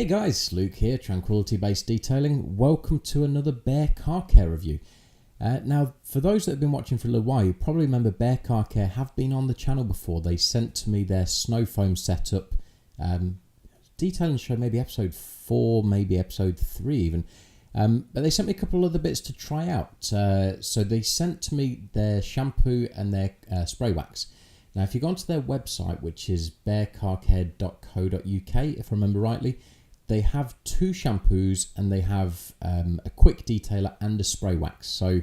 Hey guys, Luke here, Tranquility Based Detailing. Welcome to another Bear Car Care review. Now, for those that have been watching for a little while, you probably remember Bear Car Care have been on the channel before. They sent to me their snow foam setup, detailing show maybe episode 4, maybe episode 3 even. But they sent me a couple of other bits to try out. So they sent to me their shampoo and their spray wax. Now, if you go onto their website, which is bearcarcare.co.uk, if I remember rightly, they have 2 shampoos and they have a quick detailer and a spray wax. So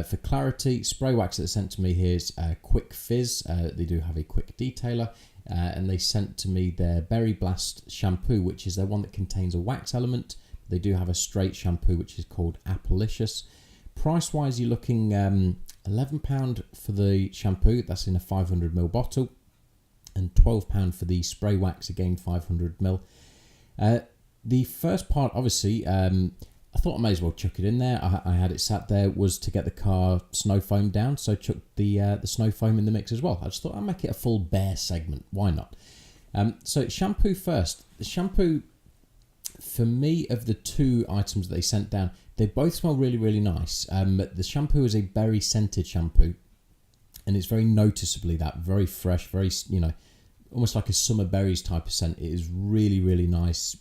for clarity, spray wax that they sent to me here is Quick Fizz. They do have a quick detailer, and they sent to me their Berry Blast shampoo, which is their one that contains a wax element. They do have a straight shampoo, which is called Appalicious. Price-wise, you're looking £11 for the shampoo, that's in a 500ml bottle, and £12 for the spray wax, again 500ml. The first part, obviously, I thought I may as well chuck it in there. I had it sat there, was to get the car snow foam down, so chucked the snow foam in the mix as well. I just thought I'd make it a full bear segment, why not? So shampoo first. The shampoo, for me, of the 2 items that they sent down, they both smell really, really nice. The shampoo is a berry scented shampoo, and it's very noticeably that, very fresh, very, almost like a summer berries type of scent. It is really, really nice,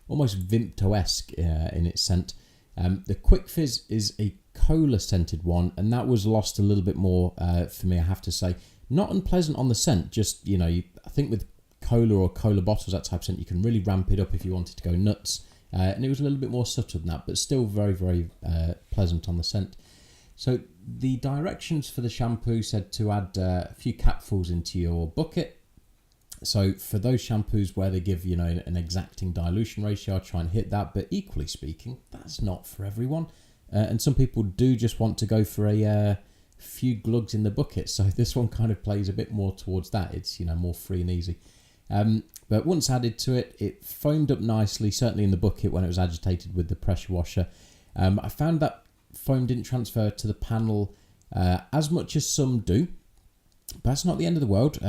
almost Vimto-esque in its scent. The Quick Fizz is a cola scented one, and that was lost a little bit more for me, I have to say. Not unpleasant on the scent, just, I think with cola or cola bottles, that type of scent, you can really ramp it up if you wanted to go nuts. And it was a little bit more subtle than that, but still very, very pleasant on the scent. So the directions for the shampoo said to add a few capfuls into your bucket. So for those shampoos where they give, an exacting dilution ratio, I'll try and hit that. But equally speaking, that's not for everyone. And some people do just want to go for a few glugs in the bucket. So this one kind of plays a bit more towards that. It's, more free and easy. But once added to it, it foamed up nicely, certainly in the bucket when it was agitated with the pressure washer. I found that foam didn't transfer to the panel as much as some do. But that's not the end of the world.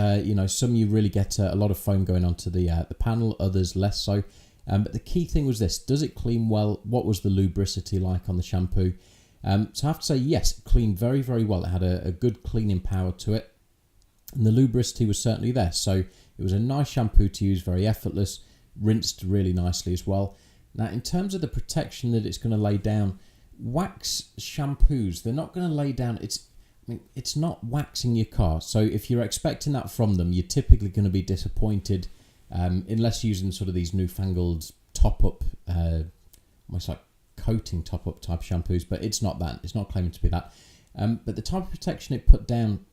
Some you really get a lot of foam going onto the panel, others less so. But the key thing was this: does it clean well? What was the lubricity like on the shampoo? So I have to say, yes, it cleaned very, very well. It had a good cleaning power to it, and the lubricity was certainly there. So it was a nice shampoo to use, very effortless, rinsed really nicely as well. Now, in terms of the protection that it's going to lay down, wax shampoos, they're not going to lay down. It's not waxing your car, so if you're expecting that from them, you're typically going to be disappointed, unless using sort of these newfangled top-up, almost like coating top-up type shampoos, but it's not that. It's not claiming to be that. But the type of protection it put down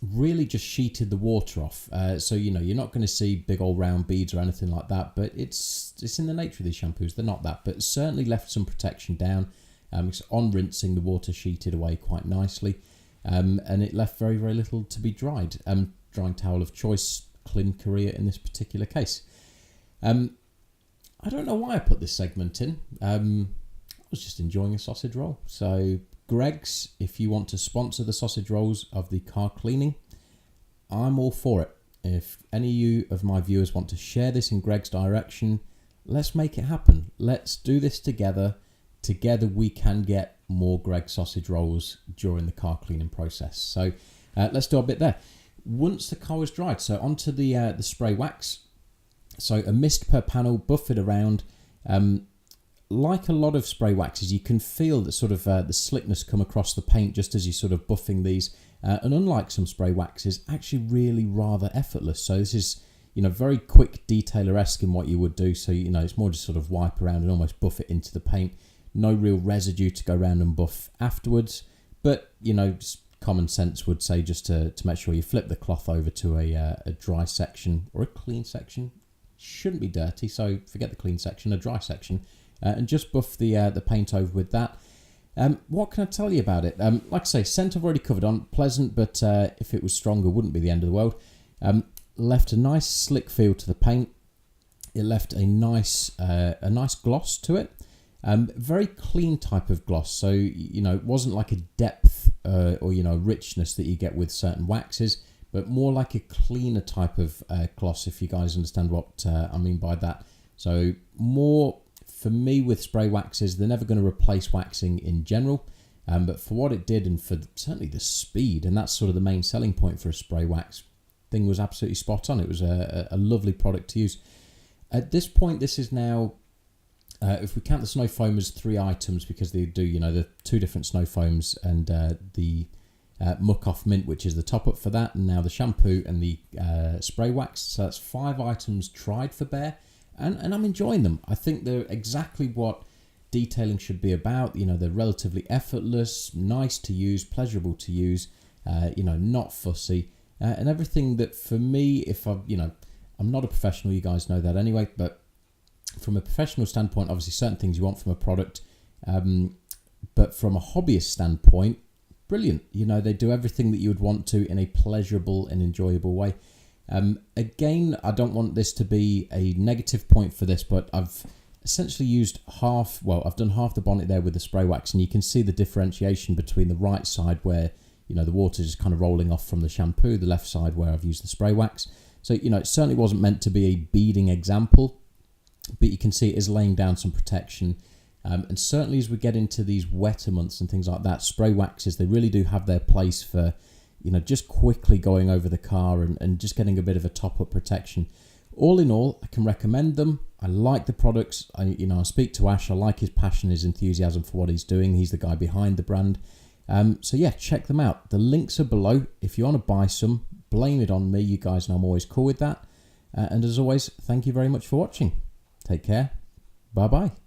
really just sheeted the water off. So, you're not going to see big old round beads or anything like that, but it's in the nature of these shampoos. They're not that, but it certainly left some protection down. On rinsing, the water sheeted away quite nicely. And it left very, very little to be dried. Drying towel of choice, Clean Korea in this particular case. I don't know why I put this segment in. I was just enjoying a sausage roll. So Greggs, if you want to sponsor the sausage rolls of the car cleaning, I'm all for it. If any of my viewers want to share this in Greg's direction, let's make it happen. Let's do this together. Together we can get more Greggs sausage rolls during the car cleaning process. So let's do a bit there. Once the car was dried, so onto the spray wax. So a mist per panel, buff it around. Like a lot of spray waxes, you can feel that sort of the slickness come across the paint just as you're sort of buffing these. And unlike some spray waxes, actually really rather effortless. So this is, very quick detailer-esque in what you would do. So, it's more just sort of wipe around and almost buff it into the paint. No real residue to go around and buff afterwards. But, just common sense would say just to make sure you flip the cloth over to a dry section or a clean section. Shouldn't be dirty, so forget the clean section, a dry section. And just buff the paint over with that. What can I tell you about it? Like I say, scent I've already covered on. Pleasant, but if it was stronger, wouldn't be the end of the world. Left a nice slick feel to the paint. It left a nice gloss to it. Very clean type of gloss. So, it wasn't like a depth or richness that you get with certain waxes, but more like a cleaner type of gloss, if you guys understand what I mean by that. So more for me with spray waxes, they're never going to replace waxing in general. But for what it did, and for certainly the speed, and that's sort of the main selling point for a spray wax, thing was absolutely spot on. It was a lovely product to use. At this point, this is now, if we count the snow foam as 3 items, because they do, the 2 different snow foams and the muck off mint, which is the top up for that, and now the shampoo and the spray wax. So that's 5 items tried for Bear, and I'm enjoying them. I think they're exactly what detailing should be about. They're relatively effortless, nice to use, pleasurable to use, not fussy, and everything that for me, if I'm not a professional, you guys know that anyway, but from a professional standpoint, obviously certain things you want from a product, but from a hobbyist standpoint, brilliant. They do everything that you would want to in a pleasurable and enjoyable way. Again, I don't want this to be a negative point for this, but I've essentially used I've done half the bonnet there with the spray wax, and you can see the differentiation between the right side where, the water is kind of rolling off from the shampoo, the left side where I've used the spray wax. So, it certainly wasn't meant to be a beading example, but you can see it is laying down some protection. And certainly as we get into these wetter months and things like that, spray waxes, they really do have their place for, just quickly going over the car and just getting a bit of a top-up protection. All in all, I can recommend them. I like the products. I speak to Ash. I like his passion, his enthusiasm for what he's doing. He's the guy behind the brand. So yeah, check them out. The links are below. If you want to buy some, blame it on me. You guys know I'm always cool with that. And as always, thank you very much for watching. Take care. Bye-bye.